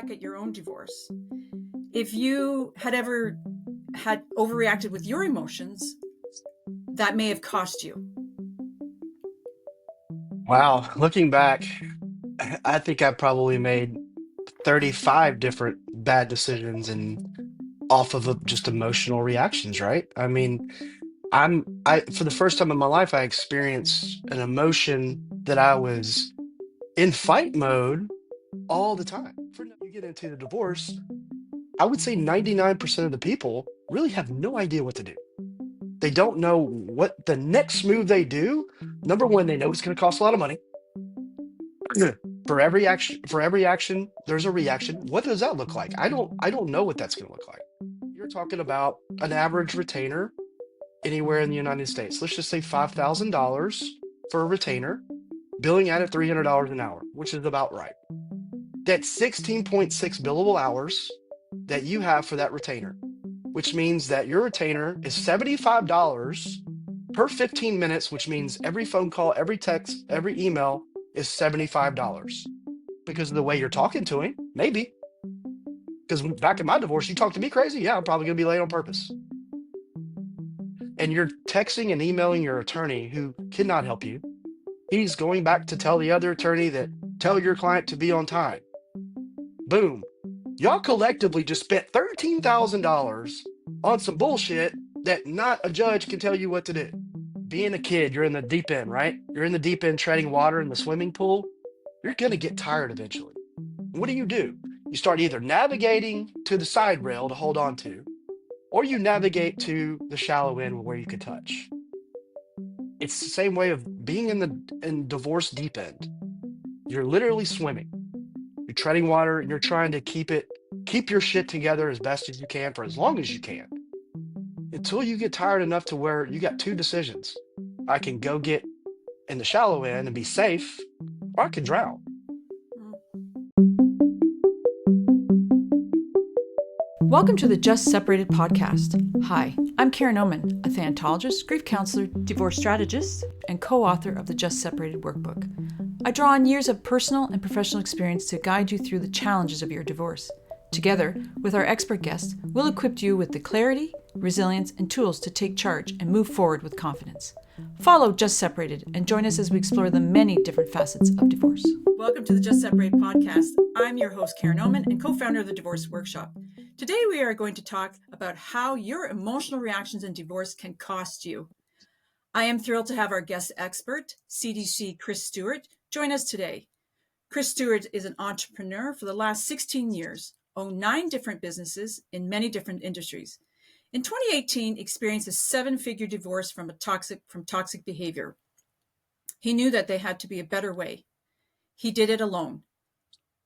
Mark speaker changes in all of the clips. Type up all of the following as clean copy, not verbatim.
Speaker 1: back at your own divorce, if you had ever had overreacted with your emotions, that may have cost you.
Speaker 2: Wow, looking back, I think I probably made 35 different bad decisions and off of just emotional reactions, right? I mean, I for the first time in my life I experienced an emotion that I was in fight mode all the time. For you get into the divorce, I would say 99% of the people really have no idea what to do. They don't know what the next move they do. Number one, they know it's going to cost a lot of money. For every action there's a reaction. What does that look like? I don't know what that's going to look like. You're talking about an average retainer anywhere in the United States. Let's just say $5,000 for a retainer, billing at $300 an hour, which is about right. That's 16.6 billable hours that you have for that retainer, which means that your retainer is $75 per 15 minutes, which means every phone call, every text, every email is $75 because of the way you're talking to him. Maybe because back in my divorce, you talk to me crazy. Yeah, I'm probably going to be late on purpose. And you're texting and emailing your attorney who cannot help you. He's going back to tell the other attorney that tell your client to be on time. Boom. Y'all collectively just spent $13,000 on some bullshit that not a judge can tell you what to do. Being a kid, you're in the deep end, right? You're in the deep end treading water in the swimming pool. You're going to get tired eventually. What do? You start either navigating to the side rail to hold on to, or you navigate to the shallow end where you can touch. It's the same way of being in divorce deep end. You're literally swimming. You're treading water and you're trying to keep your shit together as best as you can for as long as you can until you get tired enough to where you got two decisions. I can go get in the shallow end and be safe, or I can drown.
Speaker 1: Welcome to the Just Separated podcast. Hi, I'm Karen Oman, a thanatologist, grief counselor, divorce strategist, and co-author of the Just Separated workbook. I draw on years of personal and professional experience to guide you through the challenges of your divorce. Together, with our expert guests, we'll equip you with the clarity, resilience, and tools to take charge and move forward with confidence. Follow Just Separated and join us as we explore the many different facets of divorce. Welcome to the Just Separated podcast. I'm your host, Karen Oman, and co-founder of the Divorce Workshop. Today, we are going to talk about how your emotional reactions in divorce can cost you. I am thrilled to have our guest expert, CDC Chris Stewart, join us today. Chris Stewart is an entrepreneur for the last 16 years, owned 9 different businesses in many different industries. In 2018, experienced a 7-figure divorce from toxic behavior. He knew that there had to be a better way. He did it alone.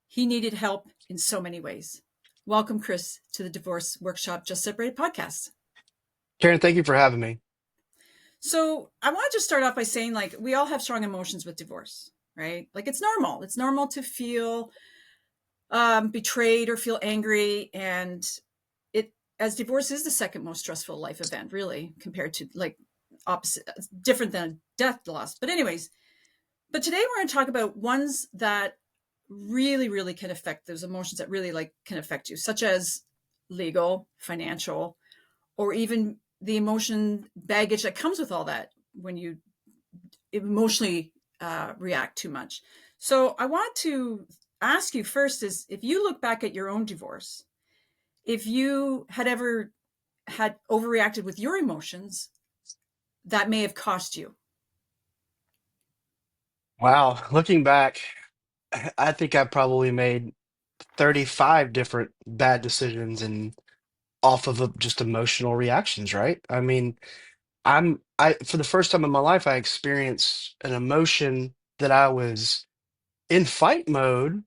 Speaker 1: He needed help in so many ways. Welcome, Chris, to the Divorce Workshop Just Separated podcast.
Speaker 2: Karen, thank you for having me.
Speaker 1: So I want to just start off by saying, we all have strong emotions with divorce, right? It's normal. It's normal to feel betrayed or feel angry. And as divorce is the second most stressful life event, really, compared to different than a death loss. But today we're going to talk about ones that really, really can affect those emotions that really can affect you, such as legal, financial, or even the emotion baggage that comes with all that when you emotionally react too much. So I want to ask you first is, if you look back at your own divorce, if you had ever had overreacted with your emotions, that may have cost you.
Speaker 2: Wow, looking back, I think I probably made 35 different bad decisions and off of just emotional reactions, right? I mean, I for the first time in my life I experienced an emotion that I was in fight mode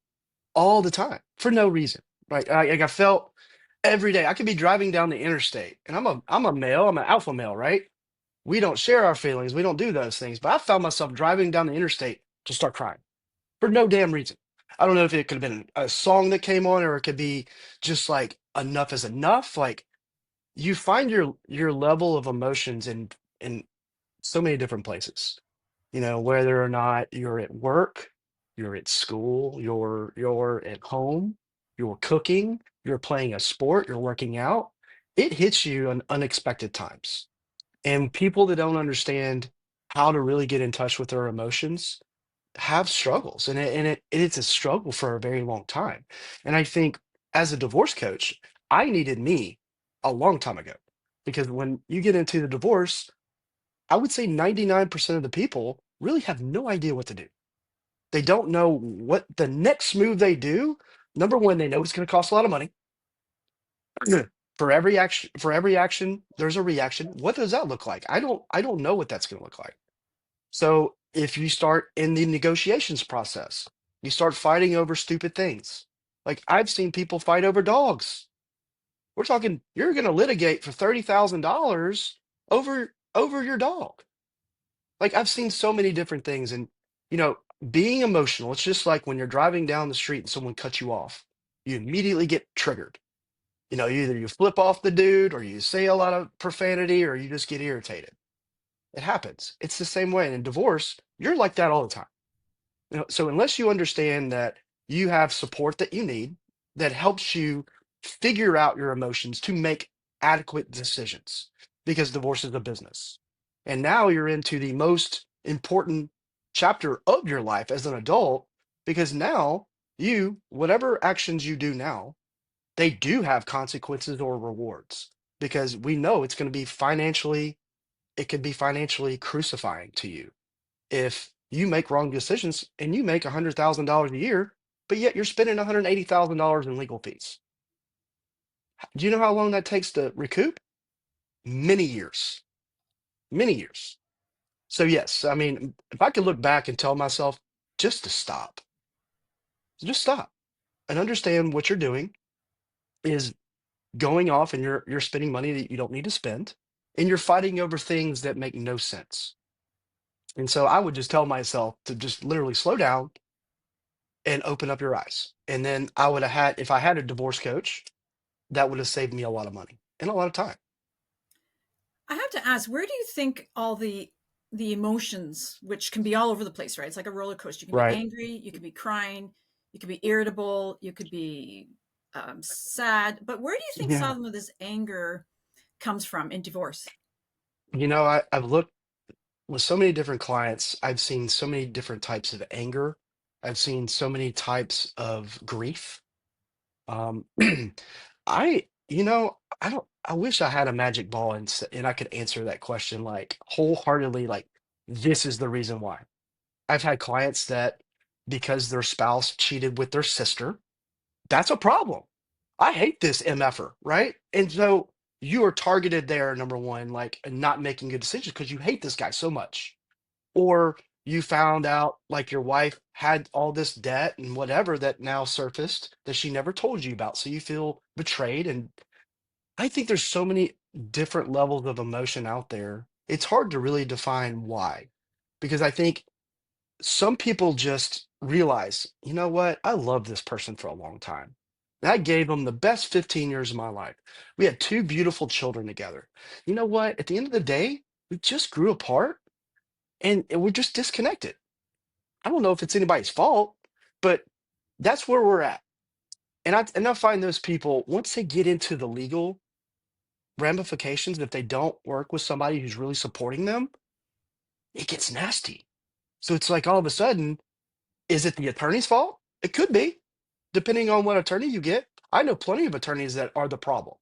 Speaker 2: all the time for no reason. I felt every day. I could be driving down the interstate, and I'm a male. I'm an alpha male, right? We don't share our feelings. We don't do those things. But I found myself driving down the interstate to start crying for no damn reason. I don't know if it could have been a song that came on, or it could be just like enough is enough. Like you find your level of emotions in so many different places. Whether or not you're at work, you're at school, you're at home, you're cooking, you're playing a sport, you're working out. It hits you in unexpected times. And people that don't understand how to really get in touch with their emotions have struggles, and it's a struggle for a very long time. And I think as a divorce coach, I needed me a long time ago, because when you get into the divorce, I would say 99% of the people really have no idea what to do. They don't know what the next move they do. Number one, they know it's going to cost a lot of money. For every action, there's a reaction. What does that look like? I don't know what that's going to look like. So if you start in the negotiations process, you start fighting over stupid things. Like I've seen people fight over dogs. We're talking you're going to litigate for $30,000 over your dog. Like I've seen so many different things, and you know, being emotional, it's just like when you're driving down the street and someone cuts you off. You immediately get triggered. Either you flip off the dude or you say a lot of profanity or you just get irritated. It happens. It's the same way. And in divorce, you're like that all the time. So unless you understand that you have support that you need that helps you figure out your emotions to make adequate decisions, because divorce is a business. And now you're into the most important chapter of your life as an adult, because now whatever actions you do now, they do have consequences or rewards, because we know it could be financially crucifying to you if you make wrong decisions and you make $100,000 a year, but yet you're spending $180,000 in legal fees. Do you know how long that takes to recoup? Many years, many years. So yes, I mean, if I could look back and tell myself just to stop, just stop and understand what you're doing is going off and you're spending money that you don't need to spend, and you're fighting over things that make no sense. And so I would just tell myself to just literally slow down and open up your eyes. And then I would have had, if I had a divorce coach, that would have saved me a lot of money and a lot of time.
Speaker 3: I have to ask, where do you think all the emotions, which can be all over the place, right? It's like a roller coaster. You can be
Speaker 2: Right.
Speaker 3: angry, you can be crying, you can be irritable, you could be sad. But where do you think
Speaker 2: Yeah.
Speaker 3: some of this anger comes from in divorce?
Speaker 2: I've looked with so many different clients, I've seen so many different types of anger. I've seen so many types of grief. Um, I wish I had a magic ball and I could answer that question like wholeheartedly, like, this is the reason why. I've had clients that because their spouse cheated with their sister, that's a problem. I hate this MFer, right? And so you are targeted there, number one, like and not making good decisions because you hate this guy so much. Or you found out like your wife had all this debt and whatever that now surfaced that she never told you about. So you feel betrayed. And I think there's so many different levels of emotion out there. It's hard to really define why, because I think some people just realize, you know what? I loved this person for a long time. And I gave them the best 15 years of my life. We had two beautiful children together. You know what? At the end of the day, we just grew apart, and we're just disconnected. I don't know if it's anybody's fault, but that's where we're at. And I find those people, once they get into the legal ramifications, if they don't work with somebody who's really supporting them, it gets nasty. So it's like all of a sudden, is it the attorney's fault? It could be, depending on what attorney you get. I know plenty of attorneys that are the problem.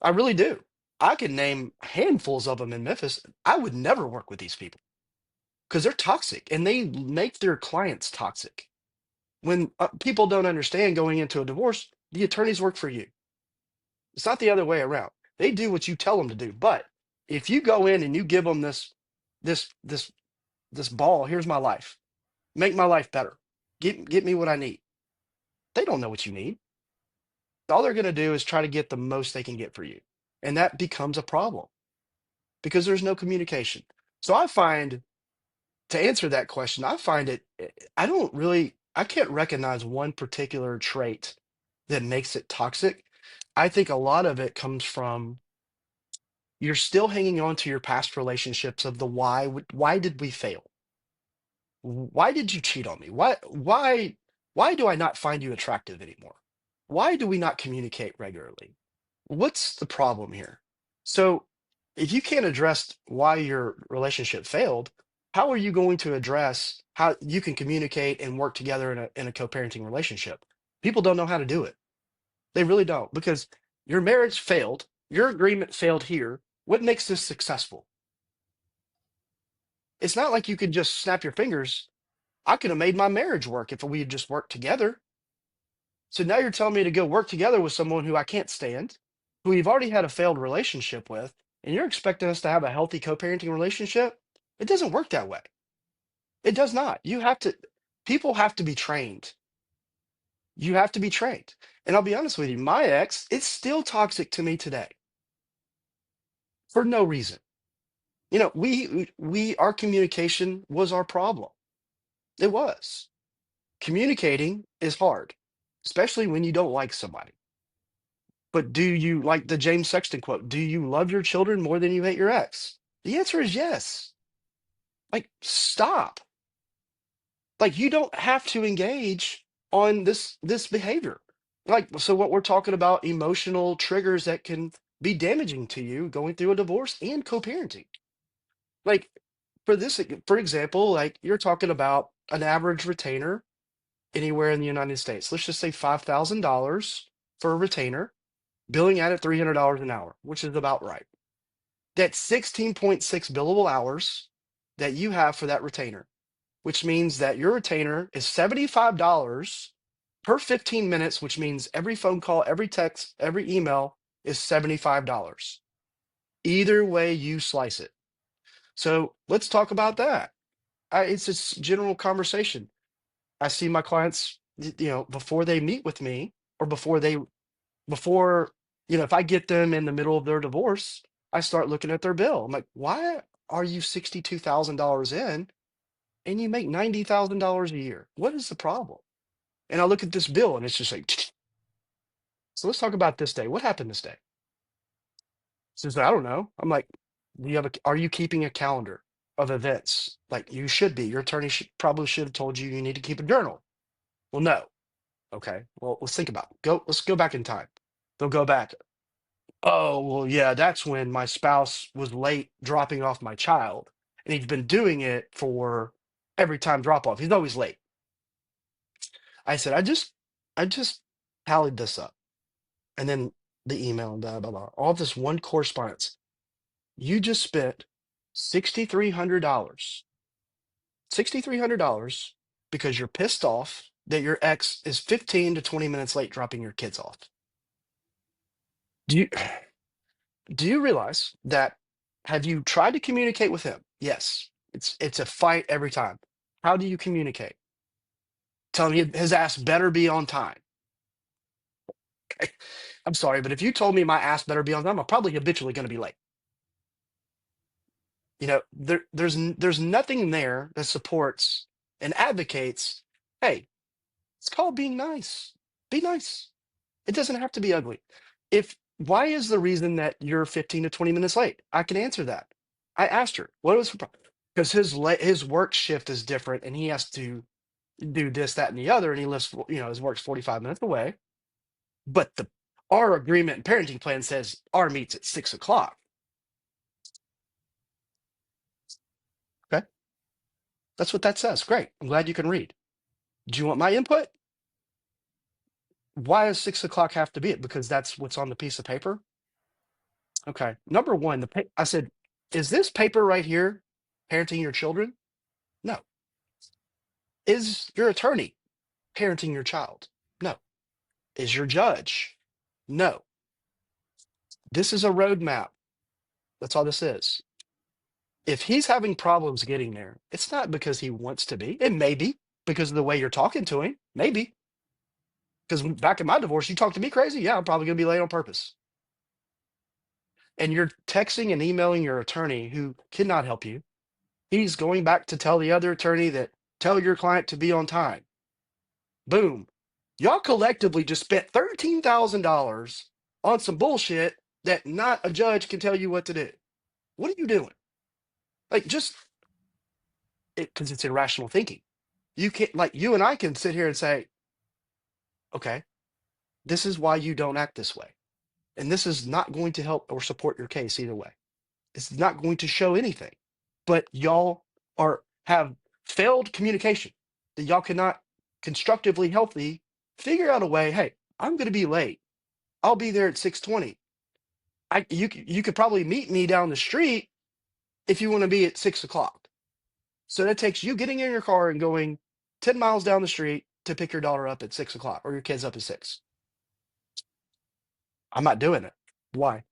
Speaker 2: I really do. I can name handfuls of them in Memphis. I would never work with these people because they're toxic and they make their clients toxic. When people don't understand going into a divorce, the attorneys work for you. It's not the other way around. They do what you tell them to do. But if you go in and you give them this, this, this ball, here's my life, make my life better, get me what I need. They don't know what you need. All they're going to do is try to get the most they can get for you. And that becomes a problem because there's no communication. So I find, to answer that question, I find I can't recognize one particular trait that makes it toxic. I think a lot of it comes from you're still hanging on to your past relationships of the why did we fail? Why did you cheat on me? Why do I not find you attractive anymore? why do we not communicate regularly? What's the problem here? So, if you can't address why your relationship failed, how are you going to address how you can communicate and work together in a co-parenting relationship? People don't know how to do it. They really don't, because your marriage failed, your agreement failed here. What makes this successful? It's not like you could just snap your fingers. I could have made my marriage work if we had just worked together. So now you're telling me to go work together with someone who I can't stand, who we've already had a failed relationship with, and you're expecting us to have a healthy co-parenting relationship? It doesn't work that way. It does not. People have to be trained. You have to be trained. And I'll be honest with you, my ex, it's still toxic to me today for no reason. Our communication was our problem. It was. Communicating is hard, especially when you don't like somebody. But do you, like the James Sexton quote, do you love your children more than you hate your ex? The answer is yes. Like, stop. Like, you don't have to engage on this behavior. Like, so what we're talking about, emotional triggers that can be damaging to you going through a divorce and co-parenting. Like, for example, like you're talking about an average retainer anywhere in the United States. Let's just say $5,000 for a retainer, billing out at $300 an hour, which is about right. That's 16.6 billable hours that you have for that retainer, which means that your retainer is $75 per 15 minutes, which means every phone call, every text, every email is $75. Either way you slice it. So let's talk about that. It's a general conversation. I see my clients, before they meet with me, or if I get them in the middle of their divorce, I start looking at their bill. I'm like, why are you $62,000 in and you make $90,000 a year? What is the problem? And I look at this bill and it's just like, so let's talk about this day. What happened this day? She says, I don't know. I'm like, are you keeping a calendar of events? Like, you should be. Your attorney probably should have told you you need to keep a journal. Well, no. Okay. Well, let's think about it. Let's go back in time. They'll go back. Oh, well, yeah, that's when my spouse was late dropping off my child. And he's been doing it for every time drop off. He's always late. I said, I just tallied this up. And then the email and blah, blah, blah. All this one correspondence. You just spent $6,300. $6,300 because you're pissed off that your ex is 15 to 20 minutes late dropping your kids off. Do you do you realize that? Have you tried to communicate with him? Yes. It's a fight every time. How do you communicate? Tell him his ass better be on time. I'm sorry, but if you told me my ass better be on time, I'm probably habitually going to be late. There's nothing there that supports and advocates, hey, it's called being nice. Be nice. It doesn't have to be ugly. Why is the reason that you're 15 to 20 minutes late? I can answer that. I asked her, what was her problem? Because his work shift is different and he has to do this, that, and the other, and he lives, his work's 45 minutes away. But our agreement and parenting plan says our meet's at 6 o'clock. Okay. That's what that says. Great. I'm glad you can read. Do you want my input? Why does 6 o'clock have to be it? Because that's what's on the piece of paper. Okay. Number one, I said, is this paper right here parenting your children? No. Is your attorney parenting your child? No. Is your judge? No. This is a roadmap. That's all this is. If he's having problems getting there, it's not because he wants to be. It may be because of the way you're talking to him. Maybe. Because back in my divorce, you talk to me crazy. Yeah, I'm probably going to be late on purpose. And you're texting and emailing your attorney who cannot help you. He's going back to tell the other attorney that tell your client to be on time. Boom. Y'all collectively just spent $13,000 on some bullshit that not a judge can tell you what to do. What are you doing? Like, because it's irrational thinking. You can't, like, you and I can sit here and say, okay, This is why you don't act this way. And this is not going to help or support your case either way. It's not going to show anything. But y'all have failed communication that y'all cannot constructively healthy figure out a way. Hey, I'm going to be late. I'll be there at 6:20. You could probably meet me down the street if you want to be at 6 o'clock. So that takes you getting in your car and going 10 miles down the street to pick your daughter up at 6 o'clock or your kids up at 6. I'm not doing it. Why?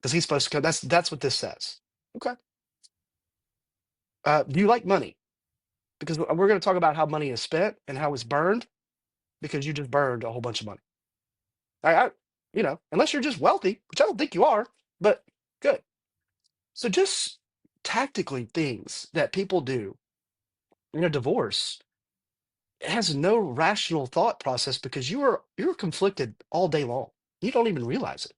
Speaker 2: Because he's supposed to come. That's what this says. Okay. Do you like money? Because we're going to talk about how money is spent and how it's burned because you just burned a whole bunch of money. Unless you're just wealthy, which I don't think you are, but good. So just tactically things that people do in a divorce, it has no rational thought process because you're conflicted all day long. You don't even realize it.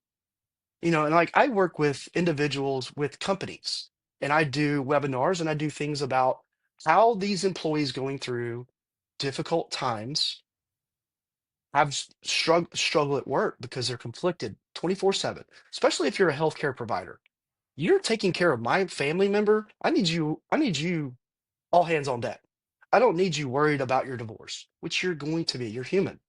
Speaker 2: And like I work with individuals with companies and I do webinars and I do things about how these employees going through difficult times have struggle at work because they're conflicted 24/7, especially if you're a healthcare provider. You're taking care of my family member. I need you all hands on deck. I don't need you worried about your divorce, which you're going to be. You're human.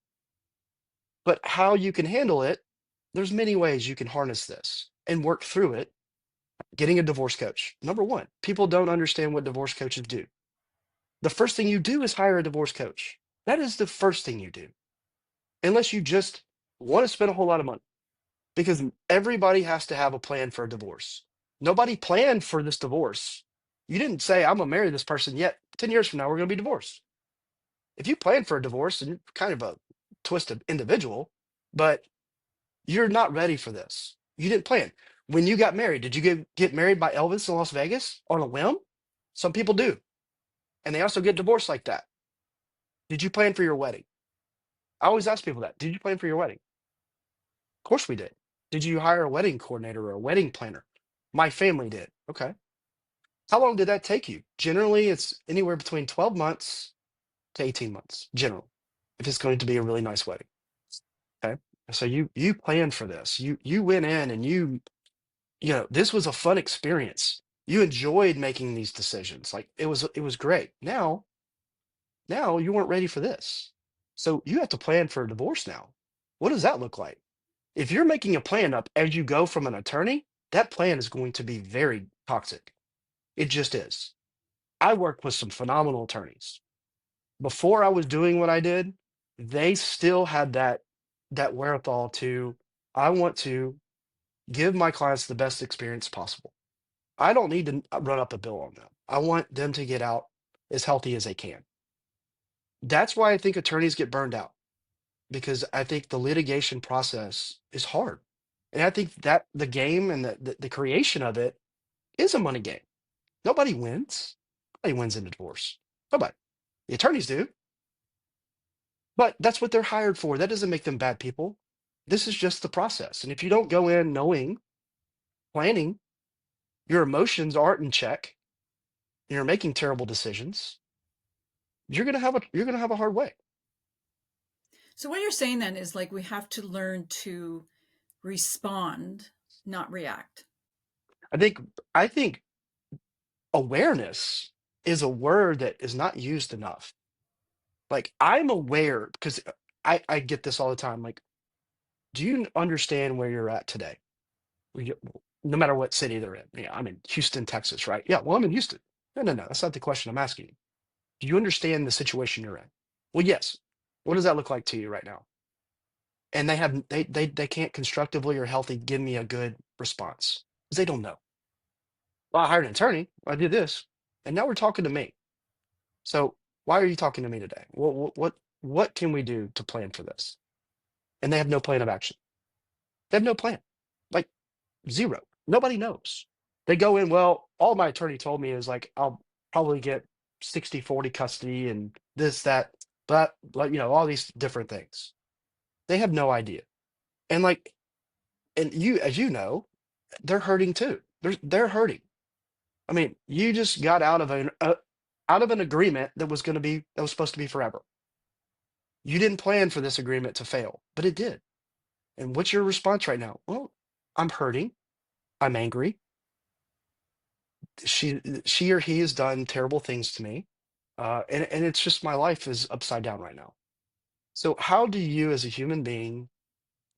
Speaker 2: But how you can handle it, there's many ways you can harness this and work through it. Getting a divorce coach. Number one, people don't understand what divorce coaches do. The first thing you do is hire a divorce coach. That is the first thing you do, unless you just want to spend a whole lot of money, because everybody has to have a plan for a divorce. Nobody planned for this divorce. You didn't say, I'm going to marry this person yet. 10 years from now, we're going to be divorced. If you plan for a divorce, and you're kind of a twisted individual, but you're not ready for this. You didn't plan. When you got married, did you get married by Elvis in Las Vegas on a whim? Some people do. And they also get divorced like that. Did you plan for your wedding? I always ask people that. Did you plan for your wedding? Of course we did. Did you hire a wedding coordinator or a wedding planner? My family did. Okay. How long did that take you? Generally, it's anywhere between 12 months to 18 months, generally, if it's going to be a really nice wedding. Okay. So you planned for this. You went in and this was a fun experience. You enjoyed making these decisions. Like it was great. Now you weren't ready for this. So you have to plan for a divorce now. What does that look like? If you're making a plan up as you go from an attorney, that plan is going to be very toxic. It just is. I worked with some phenomenal attorneys. Before I was doing what I did, they still had that wherewithal to, I want to give my clients the best experience possible. I don't need to run up a bill on them. I want them to get out as healthy as they can. That's why I think attorneys get burned out, because I think the litigation process is hard. And I think that the game and the creation of it is a money game. Nobody wins. Nobody wins in a divorce. Nobody. The attorneys do. But that's what they're hired for. That doesn't make them bad people. This is just the process. And if you don't go in knowing, planning, your emotions aren't in check, and you're making terrible decisions, you're gonna have a hard way.
Speaker 3: So what you're saying then is like we have to learn to respond, not react.
Speaker 2: I think awareness is a word that is not used enough. Like I'm aware because I get this all the time. Like, do you understand where you're at today? No matter what city they're in. Yeah, I'm in Houston, Texas, right? Yeah, well, I'm in Houston. No. That's not the question I'm asking you. Do you understand the situation you're in? Well, yes. What does that look like to you right now? And they can't constructively or healthy give me a good response because they don't know. Well, I hired an attorney. I did this, and now we're talking to me. So why are you talking to me today? What can we do to plan for this? And they have no plan of action. They have no plan, like zero. Nobody knows. They go in, well, all my attorney told me is like, I'll probably get 60-40 custody and this, that, but all these different things. They have no idea. And you, as you know, they're hurting too. They're hurting. I mean, you just got out of an agreement that was supposed to be forever. You didn't plan for this agreement to fail, but it did. And what's your response right now? Well, I'm hurting. I'm angry. She or he has done terrible things to me. And it's just my life is upside down right now. So how do you as a human being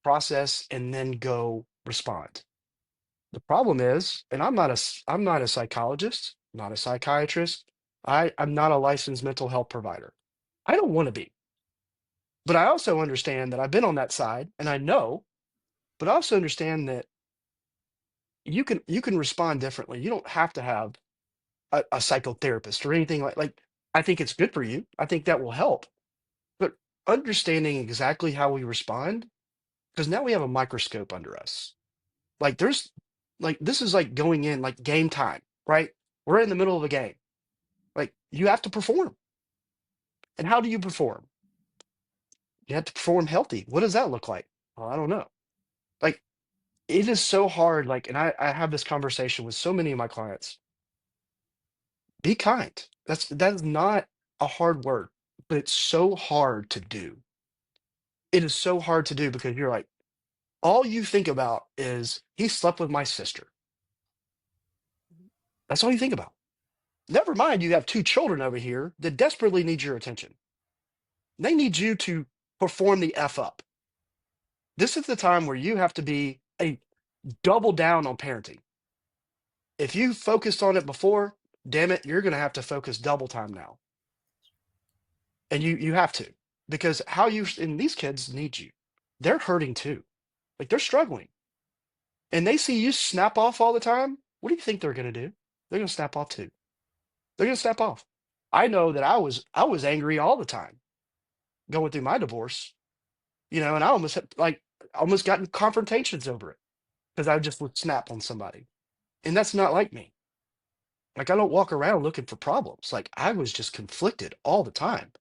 Speaker 2: process and then go respond? The problem is, and I'm not a psychologist, not a psychiatrist. I'm not a licensed mental health provider. I don't want to be. But I also understand that I've been on that side and I know, but I also understand that you can respond differently. You don't have to have a psychotherapist or anything like I think it's good for you. I think that will help. But understanding exactly how we respond, because now we have a microscope under us. Like there's like this is like going in like game time, right? We're in the middle of a game. Like you have to perform. And how do you perform? You have to perform healthy. What does that look like? Well, I don't know. Like it is so hard. Like, and I have this conversation with so many of my clients. Be kind. That is not a hard word, but it's so hard to do. It is so hard to do because you're like, all you think about is he slept with my sister. That's all you think about. Never mind, you have two children over here that desperately need your attention. They need you to perform the F up. This is the time where you have to be a double down on parenting. If you focused on it before, damn it, you're going to have to focus double time now. And you have to, because how you and these kids need you. They're hurting too. Like they're struggling. And they see you snap off all the time. What do you think they're going to do? They're going to snap off too. They're going to snap off. I know that I was angry all the time going through my divorce, and I almost had, like almost gotten confrontations over it because I just would snap on somebody. And that's not like me. Like I don't walk around looking for problems. Like I was just conflicted all the time.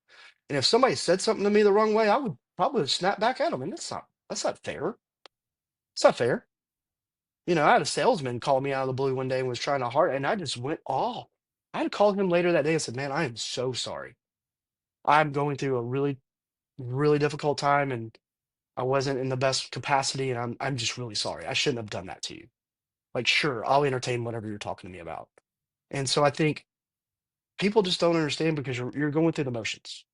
Speaker 2: And if somebody said something to me the wrong way, I would probably snap back at them. And that's not fair. It's not fair. I had a salesman call me out of the blue one day and was trying to hard, and I just went off. I had called him later that day and said, "Man, I am so sorry. I'm going through a really, really difficult time, and I wasn't in the best capacity, and I'm just really sorry. I shouldn't have done that to you. Like, sure, I'll entertain whatever you're talking to me about." And so I think people just don't understand because you're going through the motions.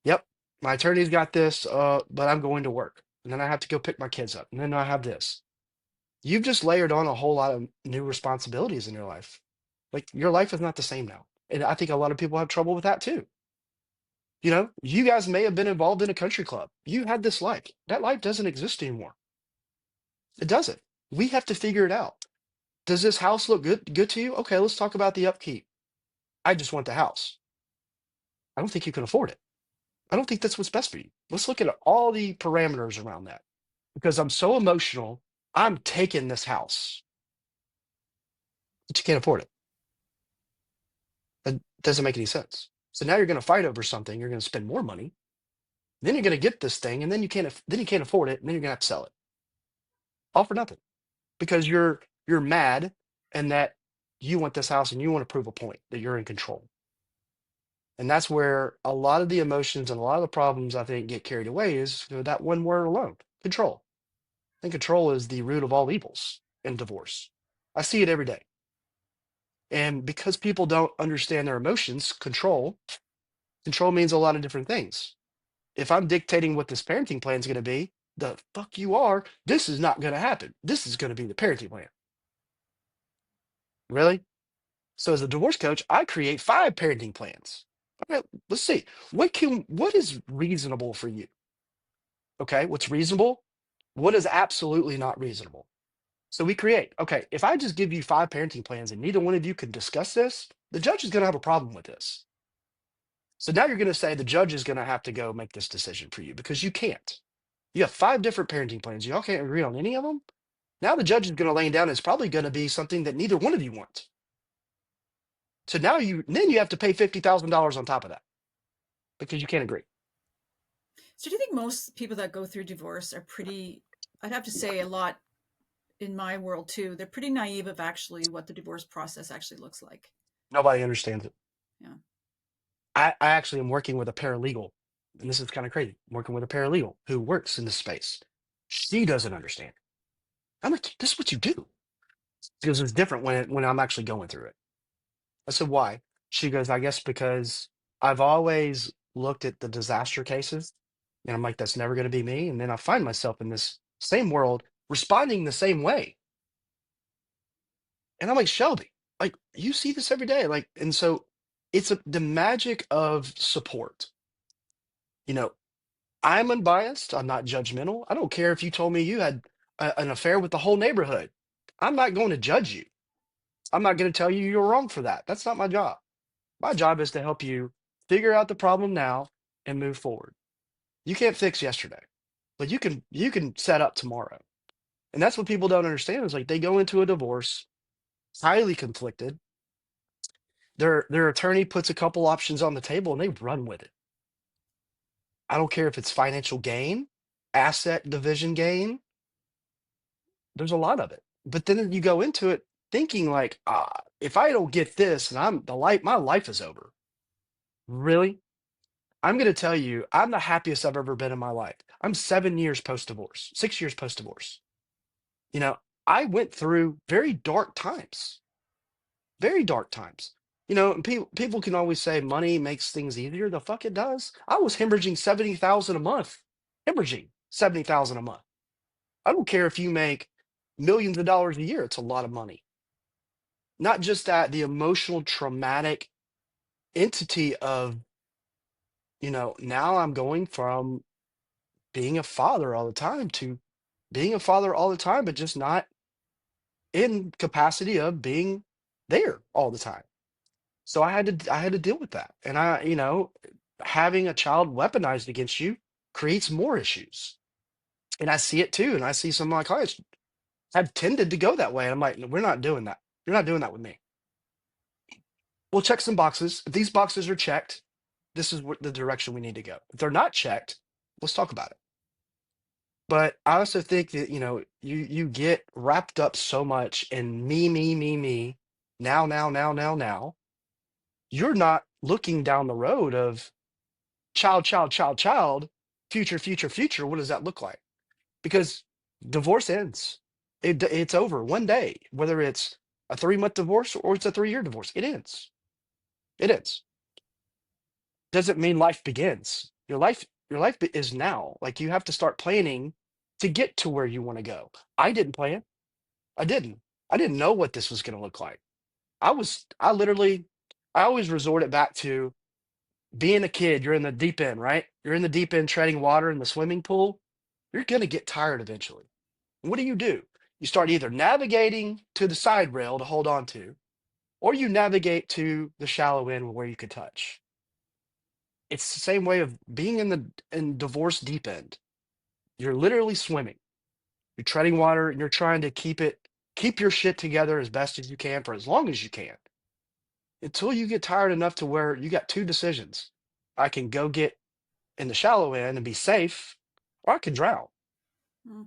Speaker 2: Yep, my attorney's got this, but I'm going to work, and then I have to go pick my kids up, and then I have this. You've just layered on a whole lot of new responsibilities in your life. Like your life is not the same now. And I think a lot of people have trouble with that too. You guys may have been involved in a country club. You had this life. That life doesn't exist anymore. It doesn't. We have to figure it out. Does this house look good to you? Okay, let's talk about the upkeep. I just want the house. I don't think you can afford it. I don't think that's what's best for you. Let's look at all the parameters around that. Because I'm so emotional, I'm taking this house, but you can't afford it. That doesn't make any sense. So now you're going to fight over something. You're going to spend more money. Then you're going to get this thing, and then you can't afford it, and then you're going to have to sell it, all for nothing, because you're mad, and that you want this house, and you want to prove a point that you're in control. And that's where a lot of the emotions and a lot of the problems I think get carried away is that one word alone: control. I think control is the root of all evils in divorce. I see it every day. And because people don't understand their emotions, control means a lot of different things. If I'm dictating what this parenting plan is going to be, the fuck you are, this is not going to happen. This is going to be the parenting plan. Really? So as a divorce coach, I create 5 parenting plans. Okay, let's see. What is reasonable for you? Okay, what's reasonable? What is absolutely not reasonable? So we create, okay, if I just give you 5 parenting plans and neither one of you can discuss this, the judge is going to have a problem with this. So now you're going to say the judge is going to have to go make this decision for you because you can't. You have 5 different parenting plans. Y'all can't agree on any of them. Now the judge is going to lay down. It's probably going to be something that neither one of you want. So now then you have to pay $50,000 on top of that because you can't agree.
Speaker 3: So do you think most people that go through divorce are pretty, I'd have to say a lot in my world too, they're pretty naive of actually what the divorce process actually looks like?
Speaker 2: Nobody understands it.
Speaker 3: Yeah.
Speaker 2: I actually am working with a paralegal and this is kind of crazy, working with a paralegal who works in this space. She doesn't understand. I'm like, this is what you do. Because it's different when I'm actually going through it. I said, why? She goes, I guess because I've always looked at the disaster cases and I'm like, that's never going to be me. And then I find myself in this same world responding the same way. And I'm like, Shelby, like you see this every day. Like, and so it's the magic of support. You know, I'm unbiased. I'm not judgmental. I don't care if you told me you had an affair with the whole neighborhood. I'm not going to judge you. I'm not going to tell you you're wrong for that. That's not my job. My job is to help you figure out the problem now and move forward. You can't fix yesterday, but you can set up tomorrow. And that's what people don't understand is like they go into a divorce highly conflicted. Their attorney puts a couple options on the table and they run with it. I don't care if it's financial gain, asset division gain, there's a lot of it. But then you go into it thinking like, if I don't get this and my life is over. Really? I'm going to tell you, I'm the happiest I've ever been in my life. I'm 7 years post divorce, 6 years post divorce. You know, I went through very dark times, very dark times. You know, and people can always say money makes things easier. The fuck it does. I was hemorrhaging 70,000 a month, hemorrhaging 70,000 a month. I don't care if you make millions of dollars a year. It's a lot of money. Not just that, the emotional traumatic entity of, now I'm going from being a father all the time to being a father all the time, but just not in capacity of being there all the time. So I had to deal with that. And having a child weaponized against you creates more issues. And I see it too. And I see some of my clients have tended to go that way. And I'm like, we're not doing that. You're not doing that with me. We'll check some boxes. If these boxes are checked, this is the direction we need to go. If they're not checked, let's talk about it. But I also think that, you get wrapped up so much in me, now. You're not looking down the road of child, future. What does that look like? Because divorce ends. It's over one day, whether it's a 3-month divorce or it's a 3-year divorce. It ends. It ends. Doesn't mean life begins. Your life is now. Like you have to start planning to get to where you want to go. I didn't plan. I didn't. I didn't know what this was going to look like. I always resort it back to being a kid. You're in the deep end, right? You're in the deep end treading water in the swimming pool. You're going to get tired eventually. What do? You start either navigating to the side rail to hold on to, or you navigate to the shallow end where you can touch. It's the same way of being in divorce deep end. You're literally swimming. You're treading water and you're trying to keep your shit together as best as you can for as long as you can until you get tired enough to where you got two decisions. I can go get in the shallow end and be safe, or I can drown.
Speaker 3: Mm.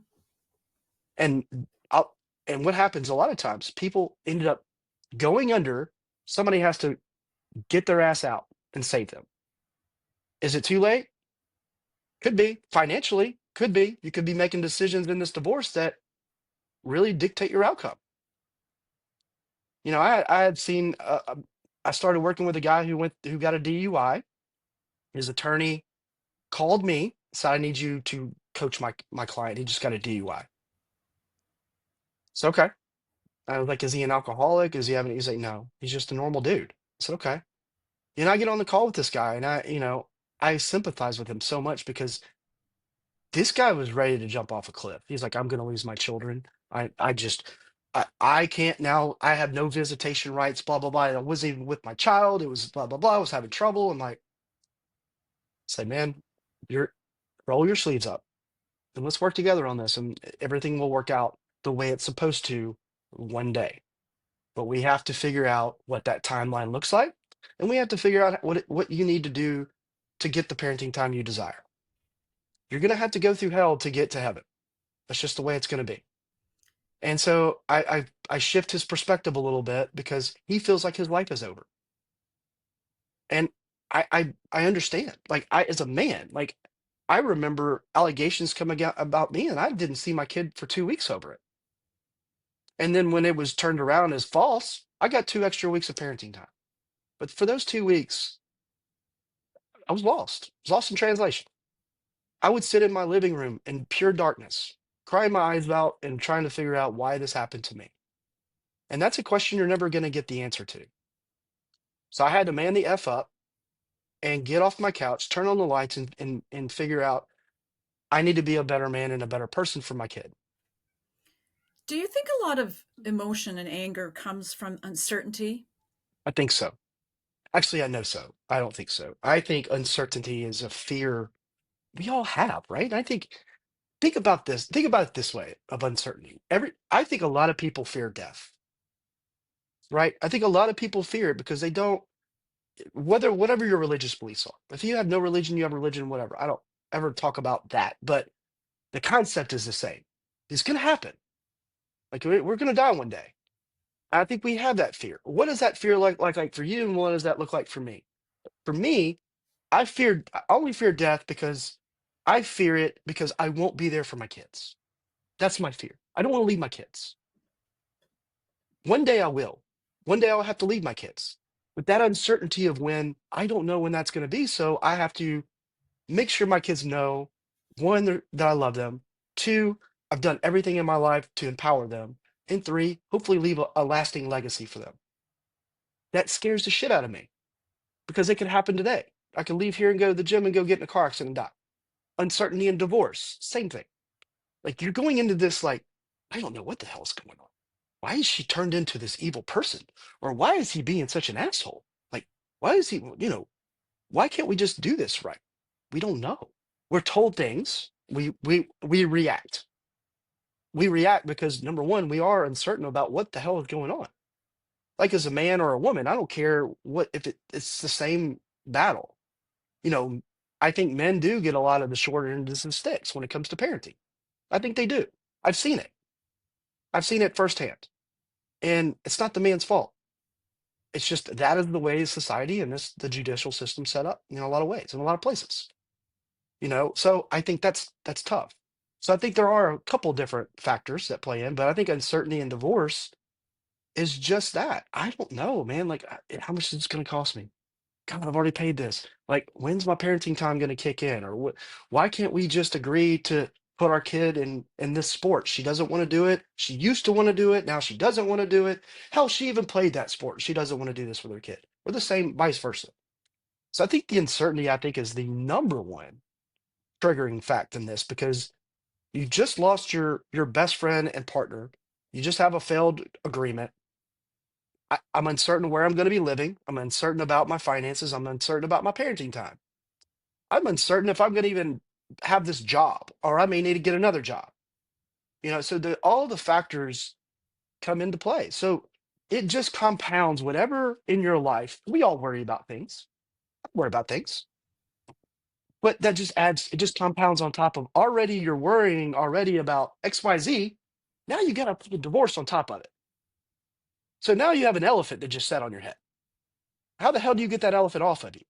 Speaker 2: And I'll, and what happens a lot of times, people ended up going under. Somebody has to get their ass out and save them. Is it too late? Could be. Financially, could be. You could be making decisions in this divorce that really dictate your outcome. I had seen. I started working with a guy who got a DUI. His attorney called me, said, "I need you to coach my client. He just got a DUI." So okay. I was like, "Is he an alcoholic? Is he having?" He's like, "No, he's just a normal dude." I said, "Okay." And I get on the call with this guy, and I sympathize with him so much because this guy was ready to jump off a cliff. He's like, "I'm going to lose my children. I can't now. I have no visitation rights, blah, blah, blah. I wasn't even with my child. It was blah, blah, blah. I was having trouble." I'm like, say, man, you're roll your sleeves up and let's work together on this and everything will work out the way it's supposed to one day. But we have to figure out what that timeline looks like. And we have to figure out what you need to do to get the parenting time you desire. You're going to have to go through hell to get to heaven. That's just the way it's going to be. And so I shift his perspective a little bit because he feels like his life is over. And I understand. Like as a man, like I remember allegations coming out about me, and I didn't see my kid for 2 weeks over it. And then when it was turned around as false, I got 2 extra weeks of parenting time. But for those 2 weeks, I was lost. I was lost in translation. I would sit in my living room in pure darkness, crying my eyes out and trying to figure out why this happened to me. And that's a question you're never going to get the answer to. So I had to man the F up and get off my couch, turn on the lights, and figure out I need to be a better man and a better person for my kid.
Speaker 3: Do you think a lot of emotion and anger comes from uncertainty?
Speaker 2: I think so. Actually, I know so. I don't think so. I think uncertainty is a fear we all have, right? I think about this. Think about it this way of uncertainty. I think a lot of people fear death, right? I think a lot of people fear it because they don't whatever your religious beliefs are. If you have no religion, you have religion, whatever. I don't ever talk about that, but the concept is the same. It's going to happen. Like we're going to die one day. I think we have that fear. What does that fear like for you, and what does that look like for me? For me, I only fear death because I fear it because I won't be there for my kids. That's my fear. I don't want to leave my kids. One day I will. One day I'll have to leave my kids. But that uncertainty of when, I don't know when that's going to be. So I have to make sure my kids know, one, that I love them. Two, I've done everything in my life to empower them. And three, hopefully leave a lasting legacy for them. That scares the shit out of me because it could happen today. I can leave here and go to the gym and go get in a car accident and die. Uncertainty and divorce, same thing. Like you're going into this like, I don't know what the hell's going on. Why is she turned into this evil person? Or why is he being such an asshole? Like, why is he, why can't we just do this right? We don't know. We're told things. We react. We react because number one, we are uncertain about what the hell is going on. Like as a man or a woman, I don't care what if it's the same battle. You know, I think men do get a lot of the shorter end of the sticks when it comes to parenting. I think they do. I've seen it. I've seen it firsthand. And it's not the man's fault. It's just that is the way society and the judicial system set up in a lot of ways, in a lot of places. So I think that's tough. So I think there are a couple different factors that play in, but I think uncertainty in divorce is just that. I don't know, man. Like, how much is this going to cost me? God, I've already paid this. Like, when's my parenting time going to kick in? Or what? Why can't we just agree to put our kid in this sport? She doesn't want to do it. She used to want to do it. Now she doesn't want to do it. Hell, she even played that sport. She doesn't want to do this with her kid. Or the same, vice versa. So I think the uncertainty, I think, is the number one triggering fact in this because you just lost your best friend and partner. You just have a failed agreement. I'm uncertain where I'm going to be living. I'm uncertain about my finances. I'm uncertain about my parenting time. I'm uncertain if I'm going to even have this job, or I may need to get another job. So all the factors come into play. So it just compounds whatever in your life. We all worry about things. I worry about things, but that just adds. It just compounds on top of already you're worrying already about X, Y, Z. Now you got to put a divorce on top of it. So now you have an elephant that just sat on your head. How the hell do you get that elephant off of you?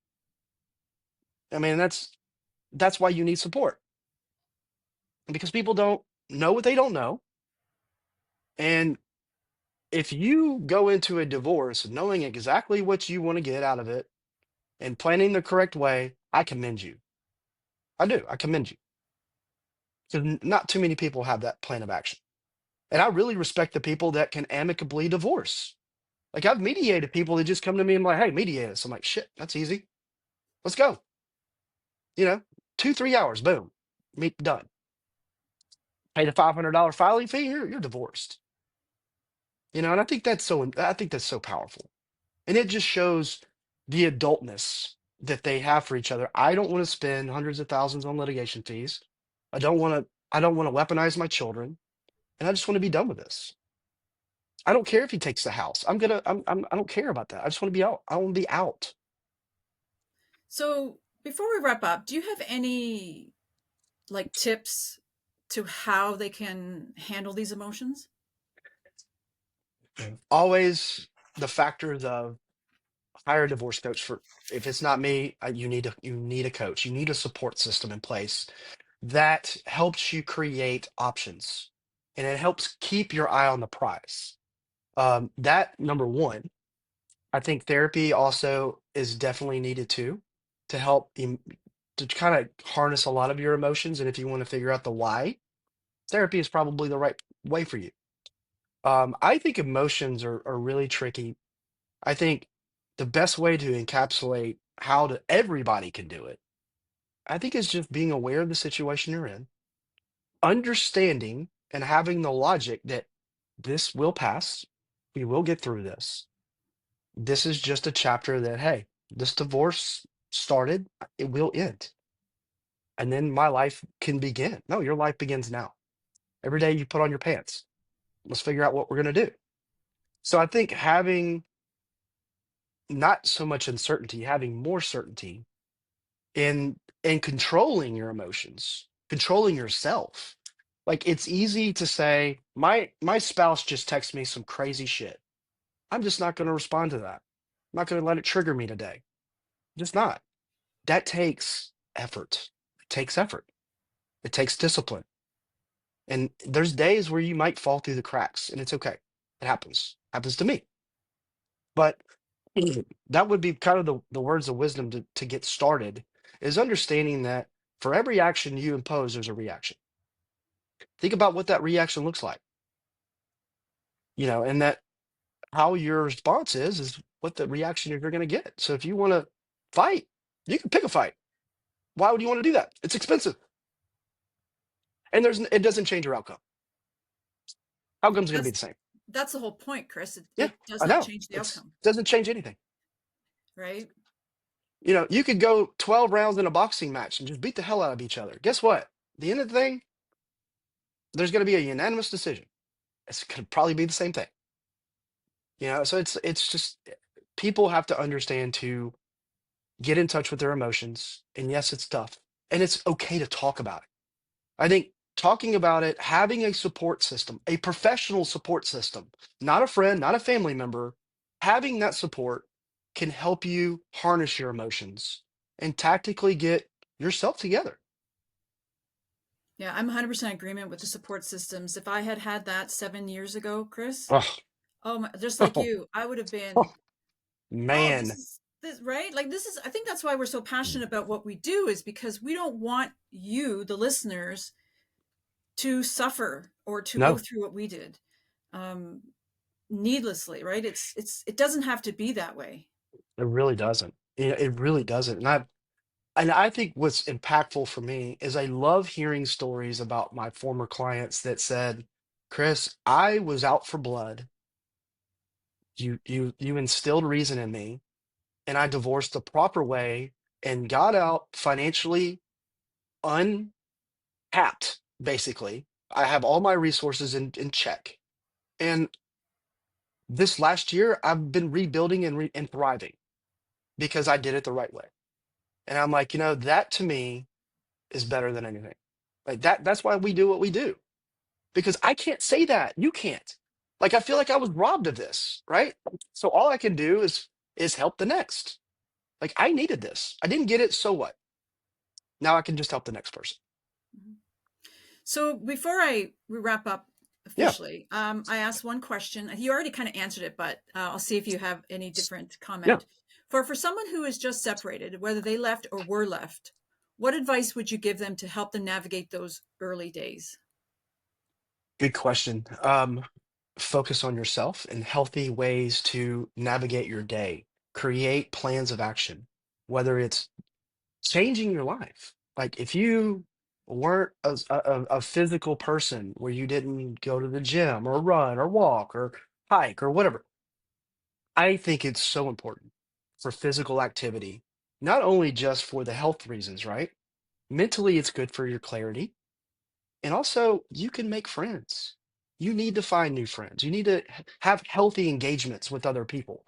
Speaker 2: I mean, that's why you need support. Because people don't know what they don't know. And if you go into a divorce knowing exactly what you want to get out of it and planning the correct way, I commend you. I do. I commend you. Because not too many people have that plan of action. And I really respect the people that can amicably divorce. Like I've mediated people that just come to me and like, hey, mediate us. I'm like, shit, that's easy. Let's go. 2-3 hours, boom, meet done. Pay the $500 filing fee, you're divorced. And I think that's so powerful. And it just shows the adultness that they have for each other. I don't want to spend hundreds of thousands on litigation fees. I don't want to weaponize my children. And I just want to be done with this. I don't care if he takes the house. I don't care about that. I just want to be out. I want to be out.
Speaker 3: So before we wrap up, do you have any like tips to how they can handle these emotions?
Speaker 2: Always the factors of hire a divorce coach. For if it's not me, you need a coach. You need a support system in place that helps you create options, and it helps keep your eye on the prize. That number one. I think therapy also is definitely needed too, to help to kind of harness a lot of your emotions. And if you want to figure out the why, therapy is probably the right way for you. I think emotions are really tricky. I think the best way to encapsulate how to everybody can do it, I think, is just being aware of the situation you're in, understanding and having the logic that this will pass. We will get through this. This is just a chapter that, hey, this divorce started, it will end. And then my life can begin. No, your life begins now. Every day you put on your pants. Let's figure out what we're going to do. So I think having not so much uncertainty, having more certainty in controlling your emotions, controlling yourself. Like, it's easy to say, my spouse just texted me some crazy shit. I'm just not going to respond to that. I'm not going to let it trigger me today. Just not. That takes effort. It takes effort. It takes discipline. And there's days where you might fall through the cracks, and it's okay. It happens. Happens to me. But that would be kind of the words of wisdom to get started, is understanding that for every action you impose, there's a reaction. Think about what that reaction looks like. And that how your response is what the reaction you're going to get. So if you want to fight, you can pick a fight. Why would you want to do that? It's expensive. And it doesn't change your outcome. Outcome's going to be the same.
Speaker 3: That's the whole point, Chris.
Speaker 2: Yeah,
Speaker 3: It does
Speaker 2: I
Speaker 3: not
Speaker 2: know.
Speaker 3: change the outcome,
Speaker 2: Doesn't change anything.
Speaker 3: right?
Speaker 2: You could go 12 rounds in a boxing match and just beat the hell out of each other. Guess what? At the end of the thing, there's going to be a unanimous decision. It's going to probably be the same thing. So it's just people have to understand to get in touch with their emotions. And yes, it's tough. And it's okay to talk about it. I think talking about it, having a support system, a professional support system, not a friend, not a family member, having that support can help you harness your emotions and tactically get yourself together.
Speaker 3: Yeah, I'm 100% agreement with the support systems. If I had had that 7 years ago, Chris,
Speaker 2: Oh,
Speaker 3: just like you, I would have been, this
Speaker 2: man.
Speaker 3: is this, right? Like, I think that's why we're so passionate about what we do, is because we don't want you, the listeners, to suffer or to go
Speaker 2: No,
Speaker 3: through what we did, um, needlessly, right? It doesn't have to be that way.
Speaker 2: it really doesn't. It really doesn't. And I think what's impactful for me is I love hearing stories about my former clients that said, Chris, I was out for blood. You instilled reason in me, and I divorced the proper way and got out financially untapped, basically. I have all my resources in check. And this last year, I've been rebuilding and thriving because I did it the right way. And I'm like, that to me is better than anything. Like that's why we do what we do. Because I can't say that. You can't. Like, I feel like I was robbed of this, right? So all I can do is help the next. Like, I needed this. I didn't get it, so what? Now I can just help the next person.
Speaker 3: Mhm. So before we wrap up
Speaker 2: Yeah.
Speaker 3: officially, I asked one question. You already kind of answered it, but I'll see if you have any different
Speaker 2: Yeah.
Speaker 3: comment. For someone who is just separated, whether they left or were left, what advice would you give them to help them navigate those early days?
Speaker 2: Good question. Focus on yourself and healthy ways to navigate your day. Create plans of action, whether it's changing your life. Like, if you weren't a physical person where you didn't go to the gym or run or walk or hike or whatever, I think it's so important for physical activity, not only just for the health reasons, right? Mentally, it's good for your clarity. And also, you can make friends. You need to find new friends. You need to have healthy engagements with other people.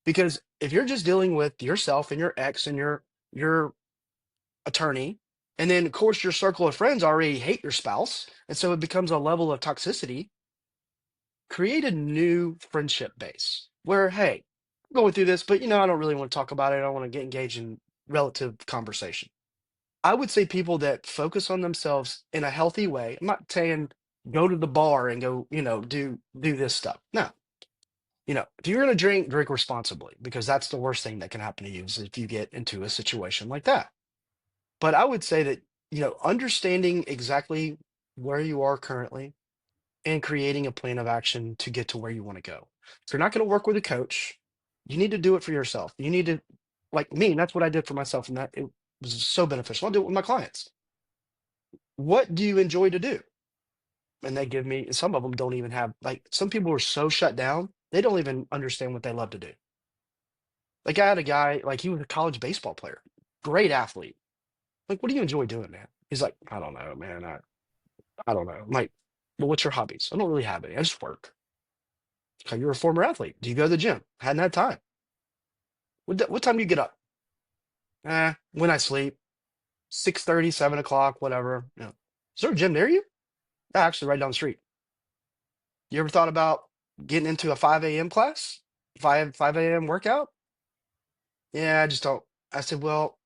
Speaker 2: Because if you're just dealing with yourself and your ex and your attorney, and then of course your circle of friends already hate your spouse, and so it becomes a level of toxicity, create a new friendship base where, hey, going through this, but I don't really want to talk about it. I don't want to get engaged in relative conversation. I would say people that focus on themselves in a healthy way. I'm not saying go to the bar and go, do this stuff. No. If you're going to drink, drink responsibly because that's the worst thing that can happen to you is if you get into a situation like that. But I would say that, understanding exactly where you are currently and creating a plan of action to get to where you want to go. If you're not going to work with a coach, you need to do it for yourself. You need to, like me, and that's what I did for myself, and that it was so beneficial. I do it with my clients. What do you enjoy to do? And they give me, some of them don't even have, like, some people are so shut down, they don't even understand what they love to do. Like, I had a guy, like, he was a college baseball player, great athlete. Like, what do you enjoy doing, man? He's like, I don't know, man. I don't know. I'm like, well, what's your hobbies? I don't really have any. I just work. Okay, you're a former athlete. Do you go to the gym? Hadn't had time. What time do you get up? When I sleep, 6:30, 7 o'clock, whatever. Is there a gym near you? Actually, right down the street. You ever thought about getting into a 5 a.m. class? 5 a.m. workout? Yeah, I just don't. I said, well,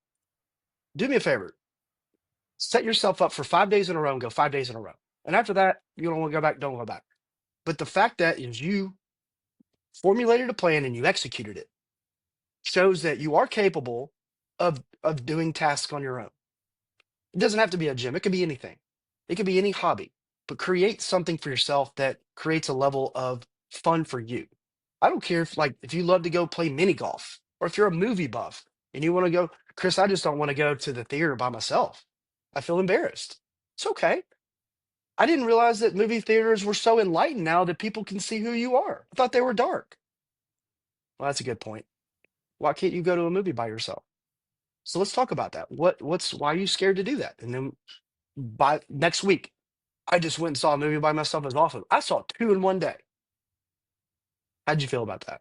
Speaker 2: do me a favor. Set yourself up for 5 days in a row and go 5 days in a row. And after that, you don't want to go back, don't go back. But the fact that is you formulated a plan and you executed it shows that you are capable of doing tasks on your own. It doesn't have to be a gym. It could be anything. It could be any hobby, but create something for yourself that creates a level of fun for you. I don't care if you love to go play mini golf or if you're a movie buff and you want to go, Chris, I just don't want to go to the theater by myself. I feel embarrassed. It's okay. I didn't realize that movie theaters were so enlightened now that people can see who you are. I thought they were dark. Well, that's a good point. Why can't you go to a movie by yourself? So let's talk about that. Why are you scared to do that? And then by next week, I just went and saw a movie by myself as often. I saw two in one day. How'd you feel about that?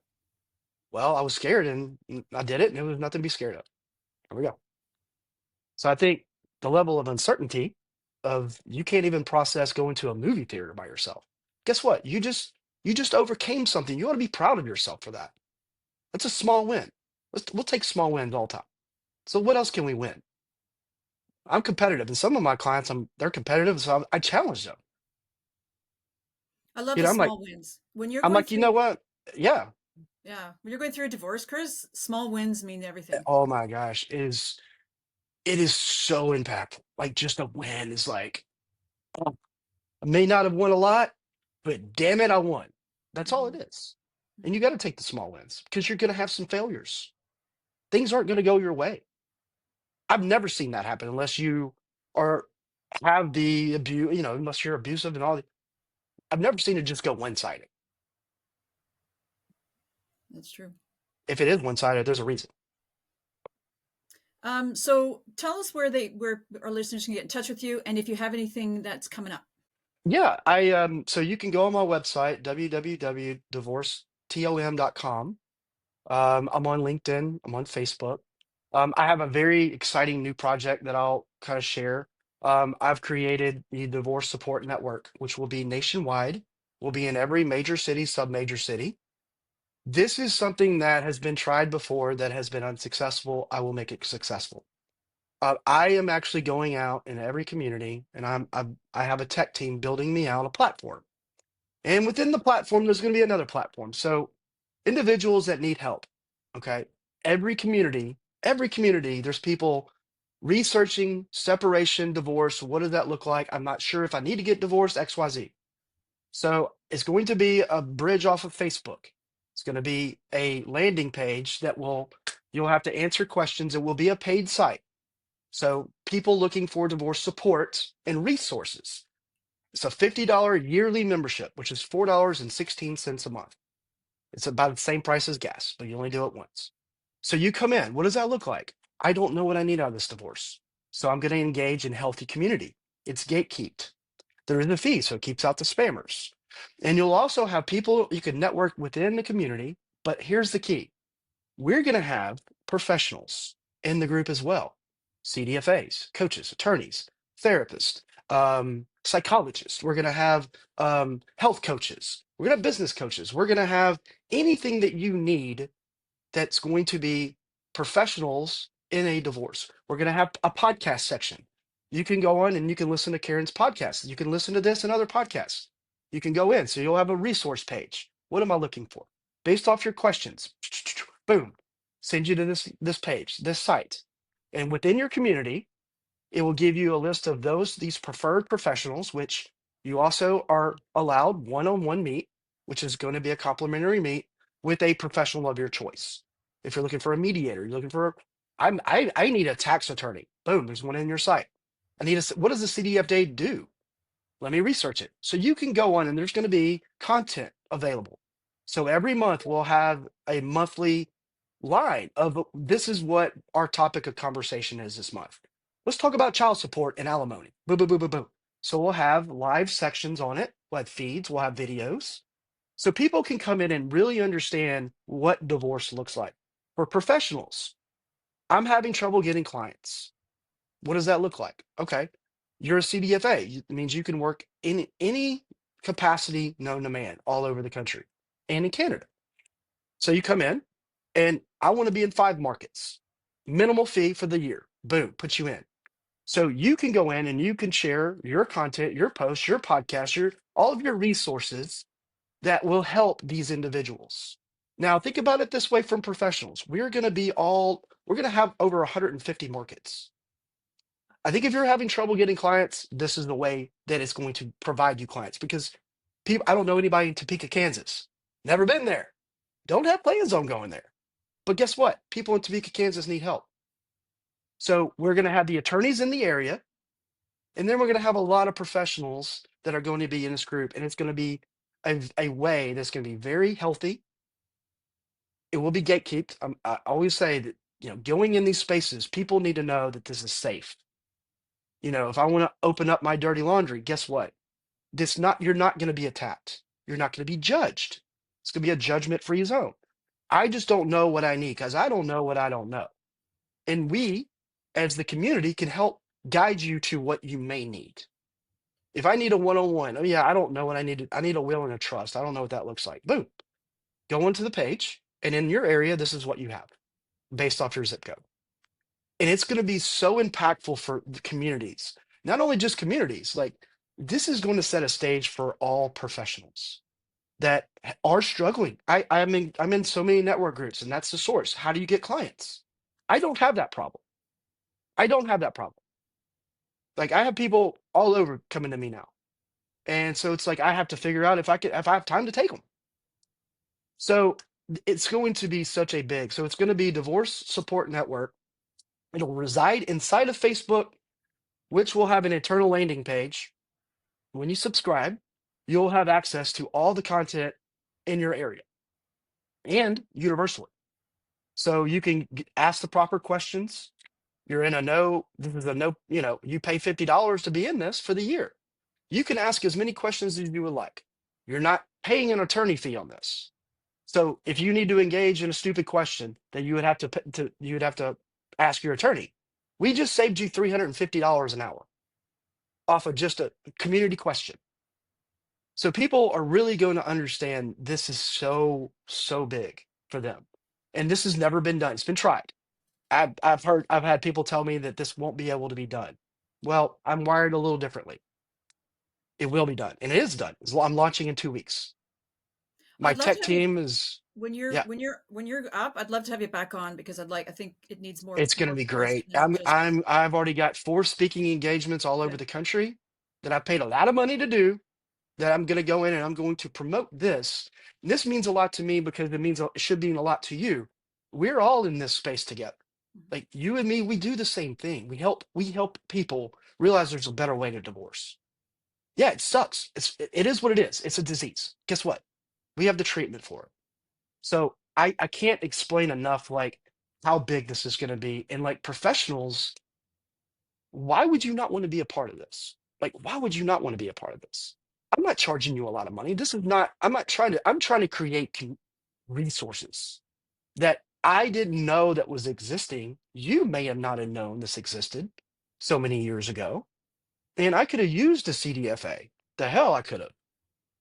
Speaker 2: Well, I was scared and I did it, and there was nothing to be scared of. There we go. So I think the level of uncertainty of you can't even process going to a movie theater by yourself. Guess what? You just overcame something. You ought to be proud of yourself for that. That's a small win. We'll take small wins all the time. So what else can we win? I'm competitive, and some of my clients, they're competitive, so I challenge them.
Speaker 3: I love the
Speaker 2: I'm like,
Speaker 3: small wins. When you're
Speaker 2: I'm
Speaker 3: going
Speaker 2: like, you know
Speaker 3: through,
Speaker 2: what? Yeah.
Speaker 3: yeah, when you're going through a divorce, Chris, small wins mean everything.
Speaker 2: Oh my gosh, it is so impactful. Like just a win is like, oh, I may not have won a lot, but damn it, I won. That's all it
Speaker 3: Mhm.
Speaker 2: is. And you got to take the small wins because you're going to have some failures. Things aren't going to go your way. I've never seen that happen unless you are have the abuse, unless you're abusive and all. I've never seen it just go one-sided.
Speaker 3: That's true.
Speaker 2: If it is one-sided, there's a reason.
Speaker 3: So tell us where our listeners can get in touch with you, and if you have anything that's coming up.
Speaker 2: Yeah, so you can go on my website, www.divorcetom.com. I'm on LinkedIn, I'm on Facebook. I have a very exciting new project that I'll kind of share. I've created the Divorce Support Network, which will be nationwide, will be in every major city, sub-major city. This is something that has been tried before that has been unsuccessful. I will make it successful. I am actually going out in every community, and I have a tech team building me out a platform. And within the platform, there's going to be another platform. So individuals that need help, okay? Every community, there's people researching separation, divorce. What does that look like? I'm not sure if I need to get divorced, XYZ. So it's going to be a bridge off of Facebook. It's going to be a landing page you'll have to answer questions. It will be a paid site. So people looking for divorce support and resources. It's a $50 yearly membership, which is $4.16 a month. It's about the same price as gas, but you only do it once. So you come in. What does that look like? I don't know what I need out of this divorce. So I'm going to engage in healthy community. It's gatekept. There is a fee, so it keeps out the spammers. And you'll also have people you can network within the community. But here's the key. We're going to have professionals in the group as well. CDFAs, coaches, attorneys, therapists, psychologists. We're going to have health coaches. We're going to have business coaches. We're going to have anything that you need that's going to be professionals in a divorce. We're going to have a podcast section. You can go on and you can listen to Karen's podcast. You can listen to this and other podcasts. You can go in. So you'll have a resource page. What am I looking for? Based off your questions, boom, send you to this page, this site. And within your community, it will give you a list of these preferred professionals, which you also are allowed one-on-one meet, which is going to be a complimentary meet with a professional of your choice. If you're looking for a mediator, you're looking for, I need a tax attorney. Boom, there's one in your site. What does the CDFA do? Let me research it. So you can go on and there's going to be content available. So every month we'll have a monthly line of this is what our topic of conversation is this month. Let's talk about child support and alimony. Boom, boom, boom, boom, boom. So we'll have live sections on it. We'll have feeds. We'll have videos. So people can come in and really understand what divorce looks like. For professionals, I'm having trouble getting clients. What does that look like? Okay. You're a CDFA. It means you can work in any capacity known to man all over the country and in Canada. So you come in and I want to be in 5 markets. Minimal fee for the year. Boom, put you in. So you can go in and you can share your content, your posts, your podcast, all of your resources that will help these individuals. Now think about it this way from professionals. We're going to have over 150 markets. I think if you're having trouble getting clients, this is the way that it's going to provide you clients because I don't know anybody in Topeka, Kansas. Never been there. Don't have plans on going there. But guess what? People in Topeka, Kansas need help. So we're going to have the attorneys in the area, and then we're going to have a lot of professionals that are going to be in this group, and it's going to be a way that's going to be very healthy. It will be gatekept. I always say that, going in these spaces, people need to know that this is safe. If I want to open up my dirty laundry, guess what? You're not going to be attacked. You're not going to be judged. It's going to be a judgment-free zone. I just don't know what I need because I don't know what I don't know. And we, as the community, can help guide you to what you may need. If I need a one-on-one, oh yeah, I don't know what I need. I need a will and a trust. I don't know what that looks like. Boom. Go onto the page, and in your area, this is what you have based off your zip code. And it's going to be so impactful for the communities, not only just communities, like this is going to set a stage for all professionals that are struggling. I'm in so many network groups, and that's the source. How do you get clients? I don't have that problem. I don't have that problem. Like I have people all over coming to me now. And so it's like I have to figure out if I have time to take them. So it's going to be so it's going to be Divorce Support Network. It'll reside inside of Facebook, which will have an internal landing page. When you subscribe, you'll have access to all the content in your area and universally. So you can ask the proper questions. You're in this is a no, you pay $50 to be in this for the year. You can ask as many questions as you would like. You're not paying an attorney fee on this. So if you need to engage in a stupid question that you would have to ask your attorney, we just saved you $350 an hour off of just a community question. So people are really going to understand this is so big for them. And this has never been done. It's been tried. I've had people tell me that this won't be able to be done. Well, I'm wired a little differently. It will be done, and it is done. I'm launching in 2 weeks. My tech team is
Speaker 3: when you're up. I'd love to have you back on because I think it needs more.
Speaker 2: It's going to be great. I've already got 4 speaking engagements all over the country that I paid a lot of money to do. That I'm going to go in and I'm going to promote this. And this means a lot to me because it should mean a lot to you. We're all in this space together. Like you and me, we do the same thing. We help people realize there's a better way to divorce. Yeah, it sucks. It is what it is. It's a disease. Guess what? We have the treatment for it. So I can't explain enough like how big this is going to be. And like professionals, why would you not want to be a part of this? Like, why would you not want to be a part of this? I'm not charging you a lot of money. I'm trying to create resources that I didn't know that was existing. You may have not have known this existed so many years ago. And I could have used a CDFA. The hell I could have.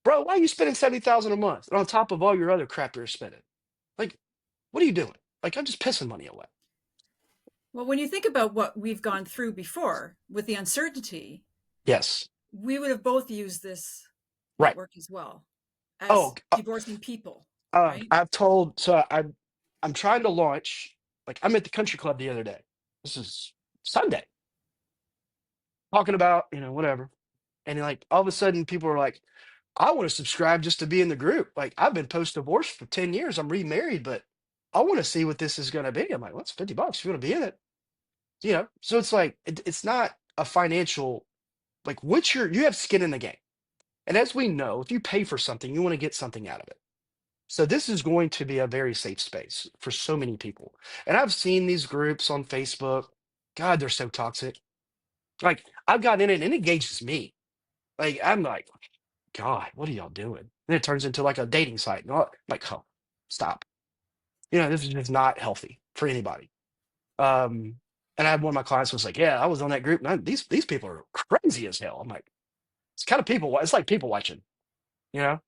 Speaker 2: Bro, why are you spending $70,000 a month on top of all your other crap you're spending? Like, what are you doing? Like I'm just pissing money away.
Speaker 3: Well, when you think about what we've gone through before with the uncertainty,
Speaker 2: Yes.
Speaker 3: we would have both used this
Speaker 2: Right.
Speaker 3: network as well
Speaker 2: Oh,
Speaker 3: as divorcing people, right?
Speaker 2: I've told, so I'm trying to launch, like I'm at the country club the other day. This is Sunday, talking about, whatever. And like all of a sudden people are like, I want to subscribe just to be in the group. Like I've been post-divorce for 10 years. I'm remarried, but I want to see what this is going to be. I'm like, well, it's $50 if you want to be in it. So it's like, it's not a financial, like you have skin in the game. And as we know, if you pay for something, you want to get something out of it. So this is going to be a very safe space for so many people. And I've seen these groups on Facebook. God, they're so toxic. Like I've got in it and it engages me. Like I'm like, God, what are y'all doing? And it turns into like a dating site. And like, oh, stop. This is just not healthy for anybody. Um, and I had one of my clients was like, yeah, I was on that group. And these people are crazy as hell. I'm like, it's kind of people. It's like people watching. You know?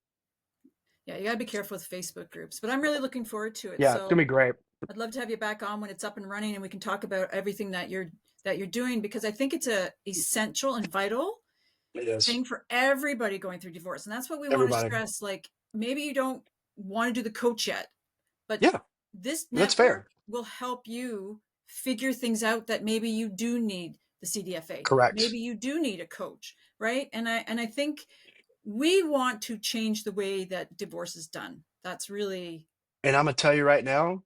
Speaker 3: Yeah, you got to be careful with Facebook groups, but I'm really looking forward to it.
Speaker 2: Yeah, it's
Speaker 3: So
Speaker 2: gonna be great.
Speaker 3: I'd love to have you back on when it's up and running, and we can talk about everything that you're doing, because I think it's a essential and vital
Speaker 2: It is.
Speaker 3: thing for everybody going through divorce. And that's what we want to
Speaker 2: Everybody.
Speaker 3: stress. Like maybe you don't want to do the coach yet, but
Speaker 2: Yeah,
Speaker 3: this
Speaker 2: that's
Speaker 3: network
Speaker 2: fair.
Speaker 3: will help you figure things out that maybe you do need the CDFA.
Speaker 2: Correct.
Speaker 3: Maybe you do need a coach, right? And I think we want to change the way that divorce is done. That's really
Speaker 2: And I'm gonna tell you right now,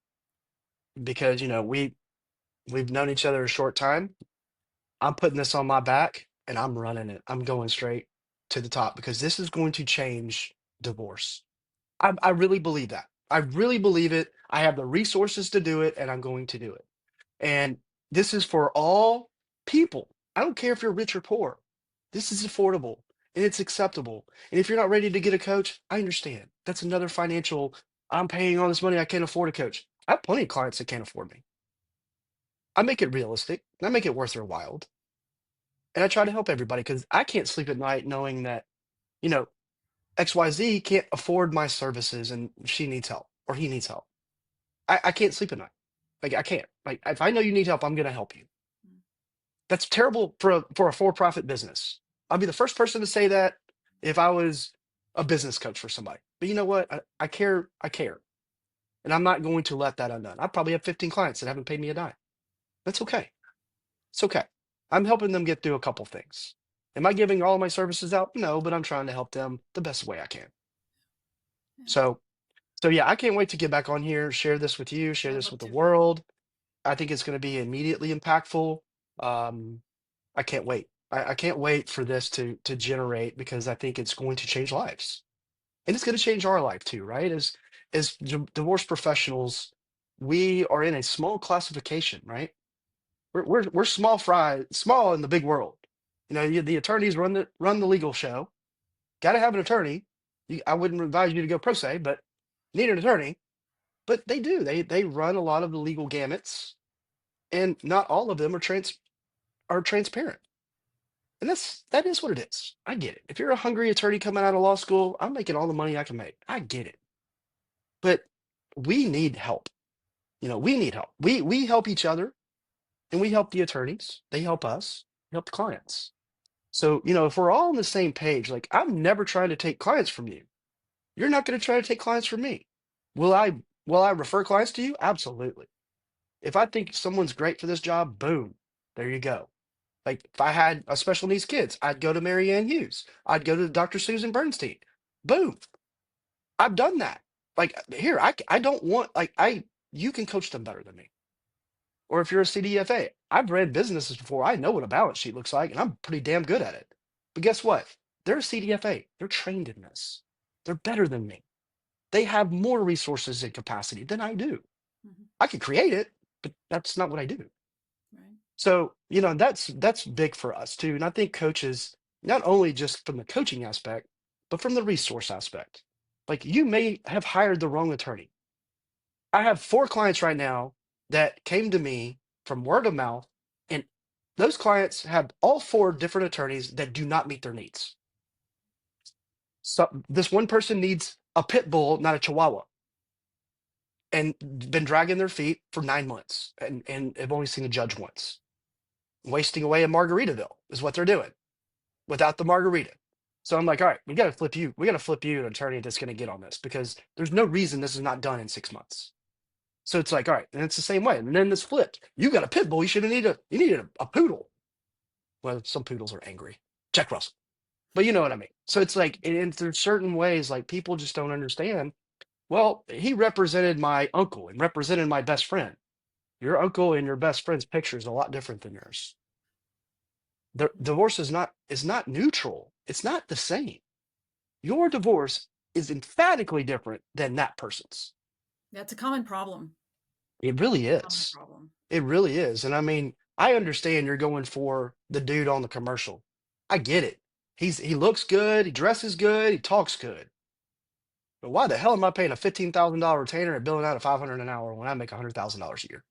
Speaker 2: because we've known each other a short time. I'm putting this on my back and I'm running it. I'm going straight to the top because this is going to change divorce. I really believe that. I really believe it. I have the resources to do it, and I'm going to do it. And this is for all people. I don't care if you're rich or poor. This is affordable and it's acceptable. And if you're not ready to get a coach, I understand. That's another financial, I'm paying all this money, I can't afford a coach. I have plenty of clients that can't afford me. I make it realistic. I make it worth their while. And I try to help everybody because I can't sleep at night knowing that, you know, XYZ can't afford my services and she needs help or he needs help. I can't sleep at night. Like I can't. Like if I know you need help, I'm gonna help you. That's terrible for a for-profit business. I'll be the first person to say that if I was a business coach for somebody. But you know what? I care. I care. And I'm not going to let that undone. I probably have 15 clients that haven't paid me a dime. That's okay. It's okay. I'm helping them get through a couple things. Am I giving all of my services out? No, but I'm trying to help them the best way I can. So, so yeah, I can't wait to get back on here, share this with you, share
Speaker 3: I
Speaker 2: this
Speaker 3: love
Speaker 2: with the
Speaker 3: to.
Speaker 2: world. I think it's going to be immediately impactful. Um, I can't wait. I can't wait for this to generate because I think it's going to change lives, and it's going to change our life too, right? As divorce professionals, we are in a small classification, right? We're small fry, small in the big world. The attorneys run the legal show. Got to have an attorney. I wouldn't advise you to go pro se, but you need an attorney. But they do. They run a lot of the legal gamuts, and not all of them are transparent. And that is what it is. I get it. If you're a hungry attorney coming out of law school, I'm making all the money I can make. I get it. But we need help. We need help. We help each other and we help the attorneys. They help us, help the clients. So, if we're all on the same page, like I'm never trying to take clients from you. You're not going to try to take clients from me. Will I will I refer clients to you? Absolutely. If I think someone's great for this job, boom, there you go. Like if I had a special needs kids, I'd go to Mary Ann Hughes. I'd go to Dr. Susan Bernstein. Boom. I've done that. Like here, I don't want like you can coach them better than me. Or if you're a CDFA, I've read businesses before. I know what a balance sheet looks like, and I'm pretty damn good at it. But guess what? They're a CDFA. They're trained in this. They're better than me. They have more resources and capacity than I do.
Speaker 3: Mhm.
Speaker 2: I can create it, but that's not what I do.
Speaker 3: Right.
Speaker 2: So, that's big for us too. And I think coaches, not only just from the coaching aspect, but from the resource aspect. Like you may have hired the wrong attorney. I have 4 clients right now that came to me from word of mouth, and those clients have all 4 different attorneys that do not meet their needs. So this one person needs a pit bull, not a chihuahua. and been dragging their feet for 9 months and have only seen a judge once. Wasting away in Margaritaville is what they're doing without the margarita. So I'm like, all right, we got to flip you. We got to flip you an attorney that's going to get on this because there's no reason this is not done in 6 months. So it's like, all right, and it's the same way. And then this flipped. You got a pit bull. You needed a poodle. Well, some poodles are angry. Jack Russell. But you know what I mean. So it's like, and there's certain ways like people just don't understand. Well, he represented my uncle and represented my best friend. Your uncle and your best friend's picture is a lot different than yours. The divorce is not neutral. It's not the same. Your divorce is emphatically different than that person's.
Speaker 3: That's a common problem.
Speaker 2: It really
Speaker 3: Common
Speaker 2: is.
Speaker 3: problem.
Speaker 2: It really is. And I mean, I understand you're going for the dude on the commercial. I get it. He looks good, he dresses good, he talks good. But why the hell am I paying a $15,000 retainer and billing out at $500 an hour when I make $100,000 a year?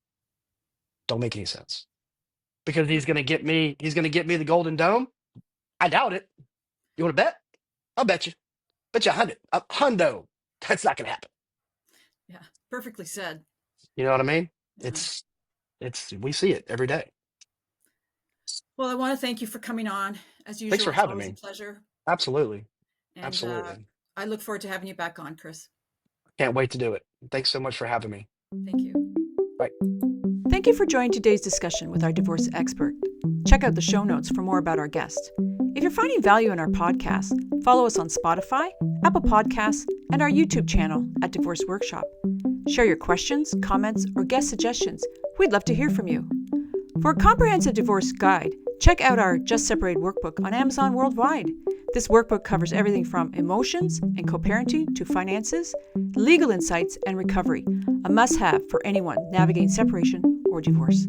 Speaker 2: Don't make any sense. Because he's gonna get me the golden dome? I doubt it. You want to bet? I'll bet you. Bet you a hundo. That's not gonna happen.
Speaker 3: Yeah, perfectly said.
Speaker 2: You know what I mean?
Speaker 3: Yeah.
Speaker 2: It's we see it every day.
Speaker 3: Well, I want to thank you for coming on. As usual,
Speaker 2: Thanks for
Speaker 3: it's
Speaker 2: having
Speaker 3: always a
Speaker 2: me.
Speaker 3: pleasure.
Speaker 2: Absolutely.
Speaker 3: And
Speaker 2: Absolutely.
Speaker 3: I look forward to having you back on, Chris.
Speaker 2: Can't wait to do it. Thanks so much for having me.
Speaker 3: Thank you.
Speaker 2: Bye.
Speaker 1: Thank you for joining today's discussion with our divorce expert. Check out the show notes for more about our guest. If you're finding value in our podcast, follow us on Spotify, Apple Podcasts, and our YouTube channel at Divorce Workshop. Share your questions, comments, or guest suggestions. We'd love to hear from you. For a comprehensive divorce guide, check out our Just Separated workbook on Amazon worldwide. This workbook covers everything from emotions and co-parenting to finances, legal insights, and recovery, a must-have for anyone navigating separation or divorce.